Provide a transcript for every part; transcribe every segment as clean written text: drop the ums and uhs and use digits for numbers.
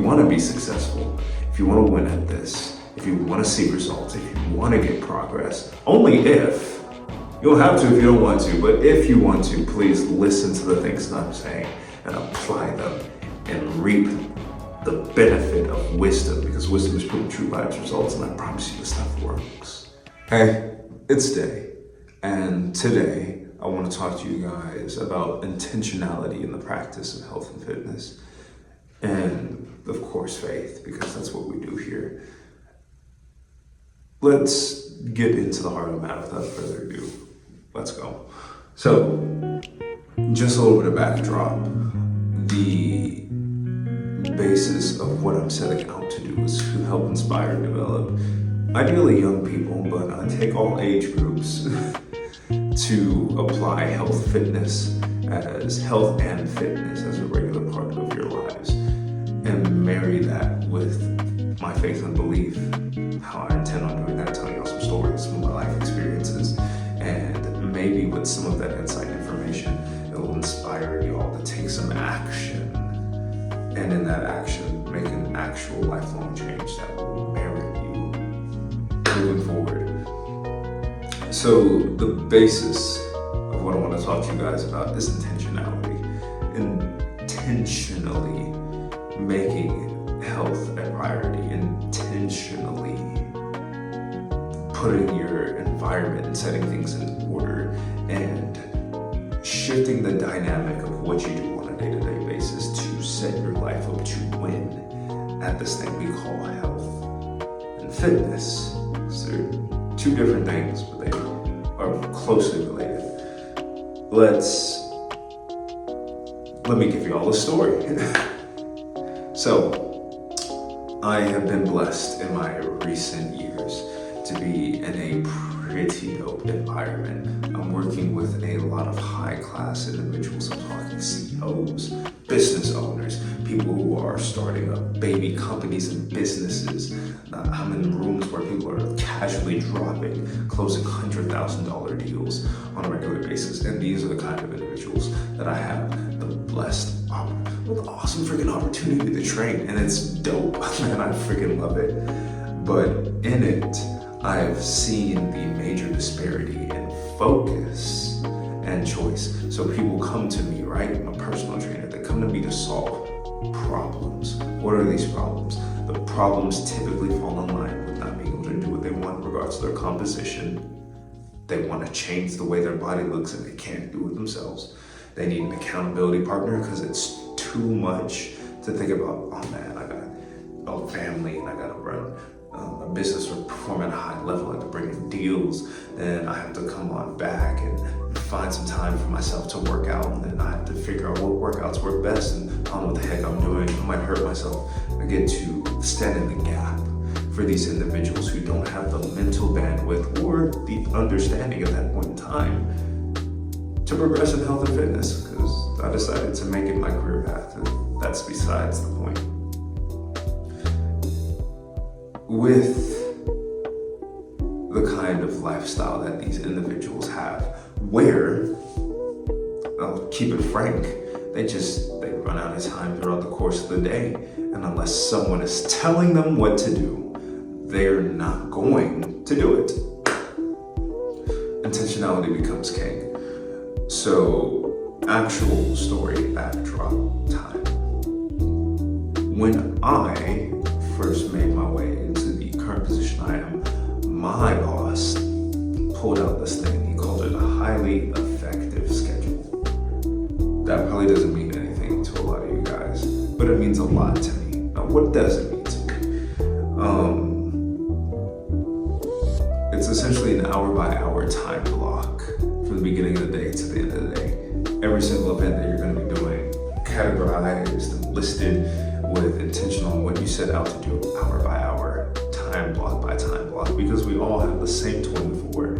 want to be successful, if you want to win at this, if you want to see results, if you want to get progress, only if, you don't have to if you don't want to, but if you want to, please listen to the things that I'm saying and apply them and reap the benefit of wisdom, because wisdom is proving true by its results, and I promise you this stuff works. Hey, it's Day, and today I want to talk to you guys about intentionality in the practice of health and fitness, and of course faith, because that's what we do here. Let's get into the heart of the matter without further ado. Let's go. So, just a little bit of backdrop. The basis of what I'm setting out to do is to help inspire and develop, ideally young people, but I take all age groups to apply health and fitness as a regular part of your lives, and marry that with my faith and belief. How I intend on doing that, telling y'all some stories, some of my life experiences, and maybe with some of that inside information, it will inspire y'all to take some action, and in that action, make an actual lifelong change that will merit you moving forward. So the basis of what I want to talk to you guys about is intentionality. Intentionally making health a priority, intentionally putting your environment and setting things in order, and shifting the dynamic of what you do on a day-to-day basis to set your life up to win at this thing we call health and fitness. So they're two different things, but they are closely related. Let me give you all a story. So, I have been blessed in my recent years to be in a pretty dope environment. I'm working with a lot of high-class individuals. I'm talking CEOs, business owners, people who are starting up baby companies and businesses. I'm in rooms where people are casually closing $100,000 deals on a regular basis. And these are the kind of individuals that I have the awesome freaking opportunity to train. And it's dope, man, I freaking love it. But in it, I've seen the major disparity in focus and choice. So people come to me, right? I'm a personal trainer. They come to me to solve problems. What are these problems? The problems typically fall in line with not being able to do what they want in regards to their composition. They want to change the way their body looks and they can't do it themselves. They need an accountability partner because it's too much to think about, oh man, I got a family and I got to run a business or perform at a high level, I have to bring in deals, then I have to come on back and find some time for myself to work out, and then I have to figure out what workouts work best, and I don't know what the heck I'm doing, I might hurt myself. I get to stand in the gap for these individuals who don't have the mental bandwidth or the understanding at that point in time to progress in health and fitness, because I decided to make it my career path, and that's besides the point. With the kind of lifestyle that these individuals have, where, I'll keep it frank, they run out of time throughout the course of the day, and unless someone is telling them what to do, they're not going to do it. Intentionality becomes king. So, actual story backdrop time. When I first made my way into the current position I am, my boss pulled out this thing. He called it a highly effective schedule. That probably doesn't mean anything to a lot of you guys, but it means a lot to me. Now, what does it mean to me? It's essentially an hour-by-hour time block from the beginning of the day to the end of the day. Every single event that you're going to be doing, categorized and listed with intention on what you set out to do, hour by hour, time block by time block, because we all have the same 24.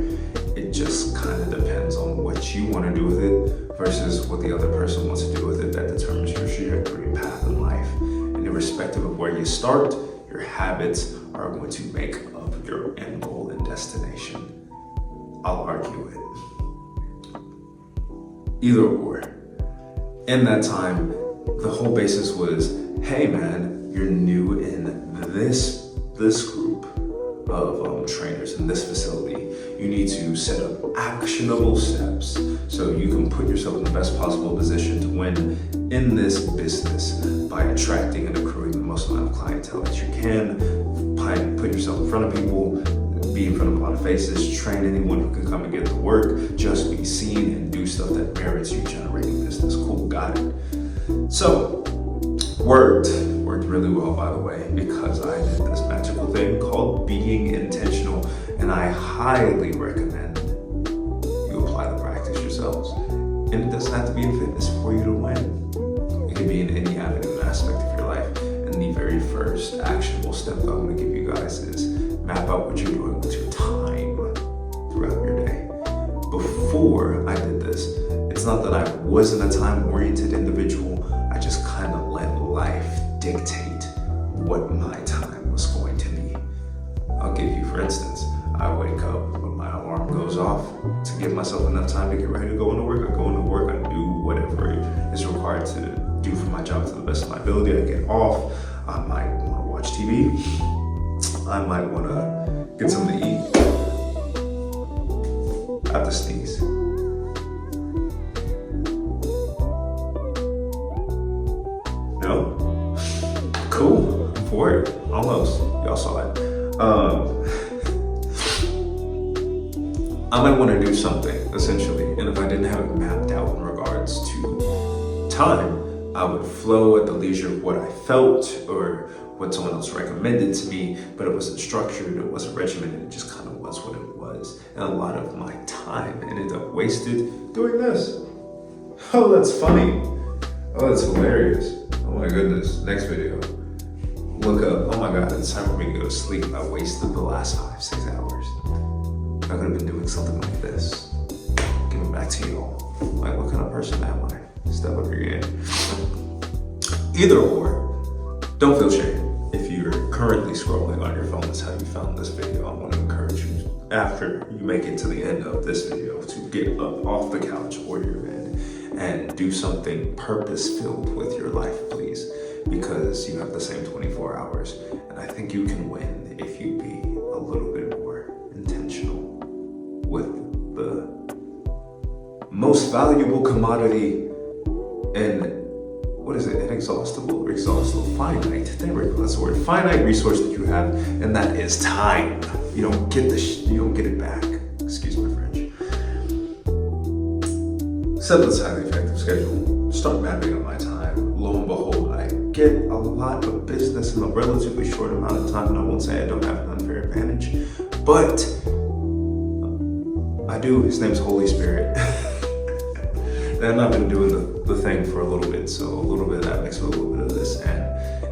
It just kind of depends on what you want to do with it versus what the other person wants to do with it. That determines your trajectory and path in life. And irrespective of where you start, your habits are going to make up your end goal and destination. I'll argue it. Either or. In that time, the whole basis was, hey man, you're new in this group of trainers in this facility, you need to set up actionable steps so you can put yourself in the best possible position to win in this business by attracting and accruing the most amount of clientele that you can. Put yourself in front of people, be in front of a lot of faces, train anyone who can come and get the work, just be seen and do stuff that merits you generating business. Cool, got it. So, worked really well, by the way, because I did this magical thing called being intentional, and I highly recommend you apply the practice yourselves. And it doesn't have to be in fitness for you to win. It can be in any avenue and aspect of your life. And the very first actionable step that I'm going to give you guys is map out what you're doing with your time throughout your day. Before I did this, it's not that I wasn't a time-oriented individual, I just kind of let life dictate what my time was going to be. I'll give you, for instance, I wake up when my alarm goes off to give myself enough time to get ready to go into work. I go into work, I do whatever is required to do for my job to the best of my ability. I get off, I might want to watch TV, I might want to get something to eat. I have to sneeze. No? Cool, I'm for it. Almost. Y'all saw it. I might want to do something, essentially, and if I didn't have it mapped out in regards to time, I would flow at the leisure of what I felt or what someone else recommended to me, but it wasn't structured, it wasn't regimented, it just kind of was what it was. And a lot of my time ended up wasted doing this. Oh, that's funny. Oh, that's hilarious. Oh my goodness, next video. Look up, oh my God, it's time for me to go to sleep. I wasted the last 5-6 hours. I could have been doing something like this. Give it back to y'all. Like, what kind of person am I? Step up your game. Either or, don't feel shame. If you're currently scrolling on your phone, that's how you found this video. I want to encourage you, after you make it to the end of this video, to get up off the couch or your bed and do something purpose-filled with your life, please, because you have the same 24 hours. And I think you can win if you be a little bit more intentional with the most valuable commodity and inexhaustible or exhaustible, finite, there we go, that's the word, finite resource that you have, and that is time. You don't get you don't get it back. Excuse my French. Set this highly effective schedule. Start mapping out my time. Lo and behold, I get a lot of business in a relatively short amount of time, and I won't say I don't have an unfair advantage, but I do. His name's Holy Spirit. And I've been doing the thing for a little bit, so a little bit of that makes a little bit of this, and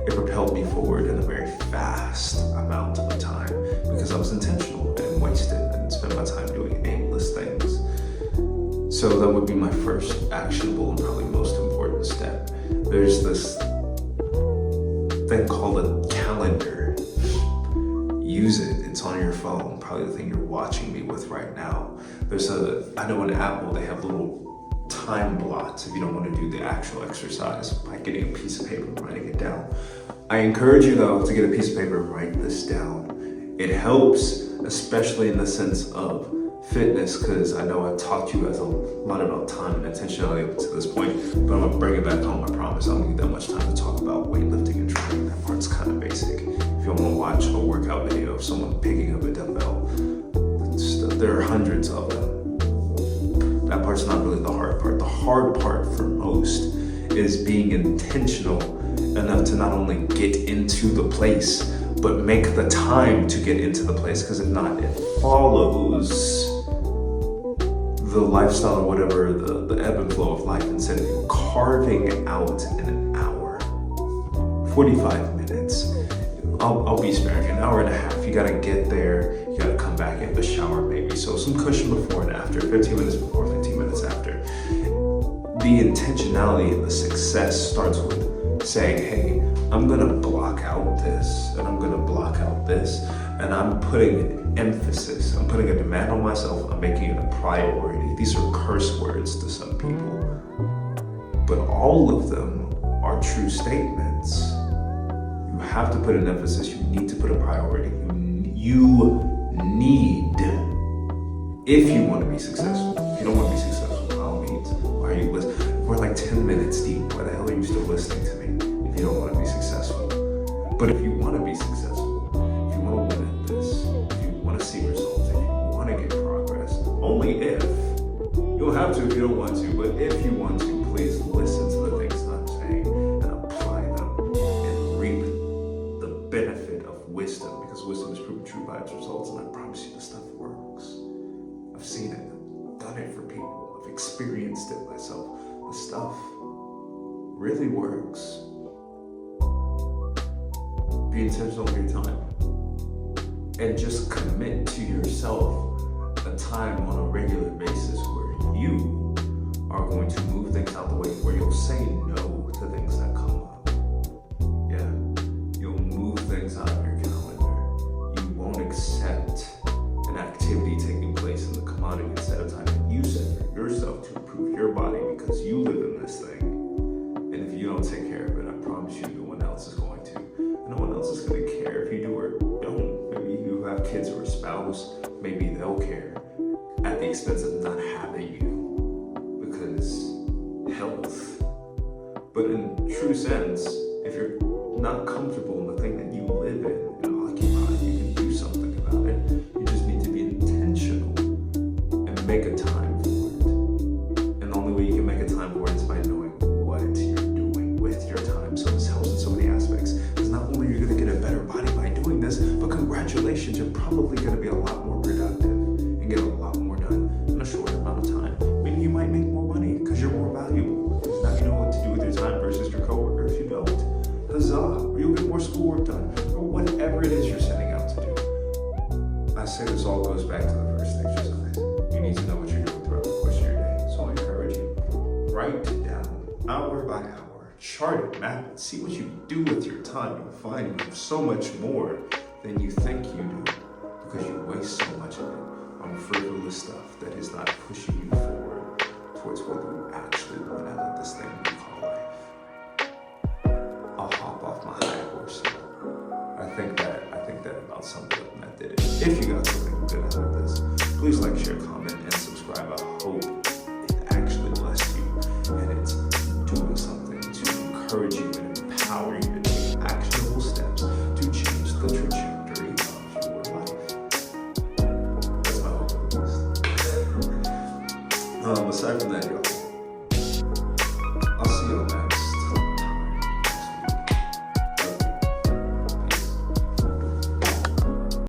it propelled me forward in a very fast amount of time because I was intentional and wasted and spent my time doing aimless things. So that would be my first actionable and probably most important step. There's this thing called a calendar. Use it, it's on your phone, probably the thing you're watching me with right now. I know in Apple they have little time blocks if you don't want to do the actual exercise by getting a piece of paper and writing it down. I encourage you though to get a piece of paper and write this down. It helps, especially in the sense of fitness, because I know I've talked to you guys a lot about time and intentionality up to this point, but I'm gonna bring it back home, I promise. I don't need that much time to talk about weightlifting and training. That part's kind of basic. If you want to watch a workout video of someone picking up a dumbbell, there are hundreds of them. That part's not really the hard part. The hard part for most is being intentional enough to not only get into the place, but make the time to get into the place, because if not, it follows the lifestyle or whatever, the ebb and flow of life, instead of carving out an hour, 45 minutes. I'll be sparing an hour and a half. You gotta get there, you gotta come back in the shower maybe. So some cushion before and after, 15 minutes before, 15 minutes after. The intentionality and the success starts with saying, hey, I'm gonna block out this, and I'm gonna block out this, and I'm putting emphasis, I'm putting a demand on myself, I'm making it a priority. These are curse words to some people, but all of them are true statements. You have to put an emphasis. You need to put a priority. You need, if you want to be successful. If you don't want to be successful, by all means, why are you listening? We're like 10 minutes deep. Why the hell are you still listening to me if you don't want to be successful? But if you want to be successful, if you want to win at this, if you want to see results, if you want to get progress, only if. You don't have to if you don't want to, but if you want to, please listen to the things I'm saying and apply them and reap the benefit of wisdom, because wisdom is proven true by its results, and I promise you the stuff works. I've seen it, I've done it for people, I've experienced it myself. The stuff really works. Be intentional with your time and just commit to yourself a time on a regular basis where you are going to move things out the way, where you'll say no to things that come up. Yeah, you'll move things out of your calendar. You won't accept an activity taking place in the commodity set of time that you set for yourself to improve your body, because you live in this thing. And if you don't take care of it, I promise you no one else is going to. And no one else is going to care if you do or don't. Maybe you have kids or a spouse, maybe they'll care at the expense of not having you, because health. But in true sense, if you're not comfortable in the thing that you live in and occupy, you can do something about it. You just need to be intentional and make a time for it. And the only way you can make a time for it is by knowing what you're doing with your time. So this helps in so many aspects, because not only are you going to get a better body by doing this, but congratulations, you're probably going to be a lot more productive and get a lot more done in a short amount of time. Maybe you might make more money because you're more valuable. Because now you know what to do with your time versus your coworker. If you don't, huzzah, or you'll get more schoolwork done, or whatever it is you're setting out to do. I say this all goes back to the first exercise. You need to know what you're doing throughout the course of your day. So I encourage you, write down hour by hour, chart it, map it, see what you do with your time. You'll find you have so much more than you think you do, because you waste so much of it on frivolous stuff that is not pushing you forward towards what you actually want out of this thing we call life. I'll hop off my high horse. I think that about sums it up, and that did it. If you got something good out of this, please like, share, comment,